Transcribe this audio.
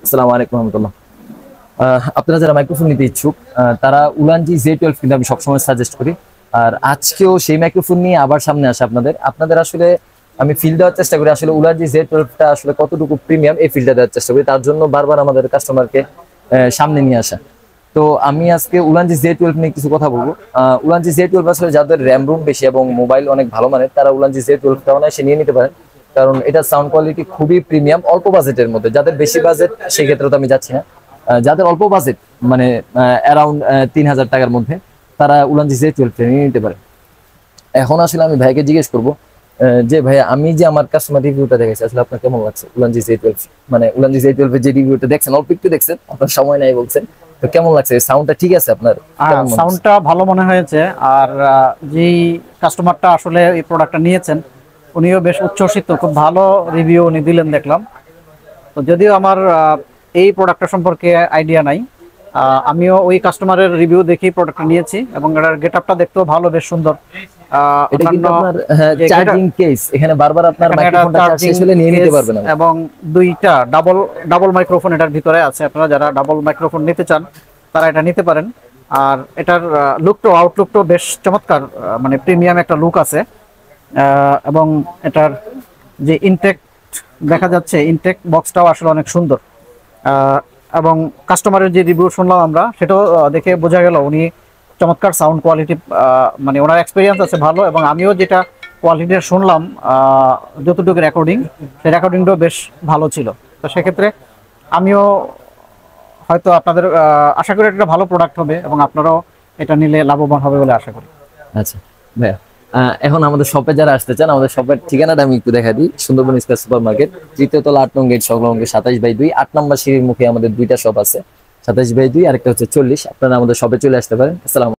আসসালামু আলাইকুম রহমতুল্লাহ। আপনারা যারা মাইক্রোফোন নিতে ইচ্ছুক তারা উলানজি Z12 কিন্তু আমি সবসময় সাজেস্ট করি। আর আজকেও সেই মাইক্রোফোন নিয়ে আবার সামনে আসে আপনাদের আসলে আমি ফিল দেওয়ার চেষ্টা করি আসলে উলানজি Z12টা আসলে কতটুকু প্রিমিয়াম এই ফিলটা দেওয়ার চেষ্টা করি। তার জন্য বারবার আমাদের কাস্টমারকে সামনে নিয়ে আসা। তো আমি আজকে উলানজি Z12 নিয়ে কিছু কথা বলবো। উলানজি Z12 আসলে যাদের র্যাম রুম বেশি এবং মোবাইল অনেক ভালো মানের তারা উলানজি Z12টা অনায়াসে নিয়ে নিতে পারেন, কারণ এটা সাউন্ড কোয়ালিটি খুবই প্রিমিয়াম অল্প বাজেটের মধ্যে। যাদের বেশি বাজেট সেক্ষেত্রে তো আমি যাচ্ছি না। যাদের অল্প বাজেট মানে অ্যারাউন্ড 3000 টাকার মধ্যে তারা উলানজি Z12 নিয়ে নিতে পারে। এখন আসলে আমি ভাইকে জিজ্ঞেস করবো যে ভাই আমি যে আমার কাস্টমার রিভিউটা দেখেছি আসলে আপনার কেমন লাগছে উলানজি Z12, মানে উলানজি Z12 এর যে রিভিউটা দেখছেন অল্প একটু দেখছেন, আপনার সময় নাই বলছেন, তো কেমন লাগছে? সাউন্ডটা ঠিক আছে আপনার? সাউন্ডটা ভালো মনে হয়েছে। আর যেই কাস্টমারটা আসলে এই প্রোডাক্টটা নিয়েছেন উনিও বেশ উচ্ছ্বসিত, খুব ভালো রিভিউ উনি দিলেন দেখলাম। তো যদিও আমার এই প্রোডাক্টটা সম্পর্কে আইডিয়া নাই, আমিও ওই কাস্টমারের রিভিউ দেখেই প্রোডাক্টটা নিয়েছি এবং এটার গেটআপটা দেখতেও ভালো, বেশ সুন্দর। এটা কিন্তু আপনার চার্জিং কেস, এখানে বারবার আপনার মাইক্রোফোনটা শেষ হলে নিয়ে নিতে পারবেন এবং দুইটা ডাবল মাইক্রোফোন এটার ভিতরে আছে। আপনারা যারা ডাবল মাইক্রোফোন নিতে চান তারা এটা নিতে পারেন। আর এটার আউটলুকটাও বেশ চমৎকার, মানে প্রিমিয়াম একটা লুক আছে। এবং এটার যে ইনটেক দেখা যাচ্ছে, ইনটেক বক্সটাও আসলে অনেক সুন্দর। এবং কাস্টমারের যে রিভিউ শুনলাম আমরা, সেটাও দেখে বোঝা গেল উনি চমৎকার সাউন্ড কোয়ালিটি, মানে ওনার এক্সপিরিয়েন্স আছে ভালো। এবং আমিও যেটা কোয়ালিটিটা শুনলাম, যতটুকু রেকর্ডিং, সেই রেকর্ডিংটাও বেশ ভালো ছিল। তো সেক্ষেত্রে আমিও হয়তো আপনাদের আশা করি এটা ভালো প্রোডাক্ট হবে এবং আপনারাও এটা নিলে লাভবান হবে বলে আশা করি। আচ্ছা ভাইয়া, এখন আমাদের শপে যারা আসতে চান আমাদের শপের ঠিকানাটা আমি একটু দেখা দিই। সুন্দরবন স্কয়ার সুপার মার্কেট, তৃতীয় তলা 8 নং গেট সংলগ্ন 27/2, 8 নম্বর সিঁড়ির মুখে আমাদের দুইটা শপ আছে, 27/2 আরেকটা হচ্ছে 40। আপনারা আমাদের শপে চলে আসতে পারেন। আসসালাম।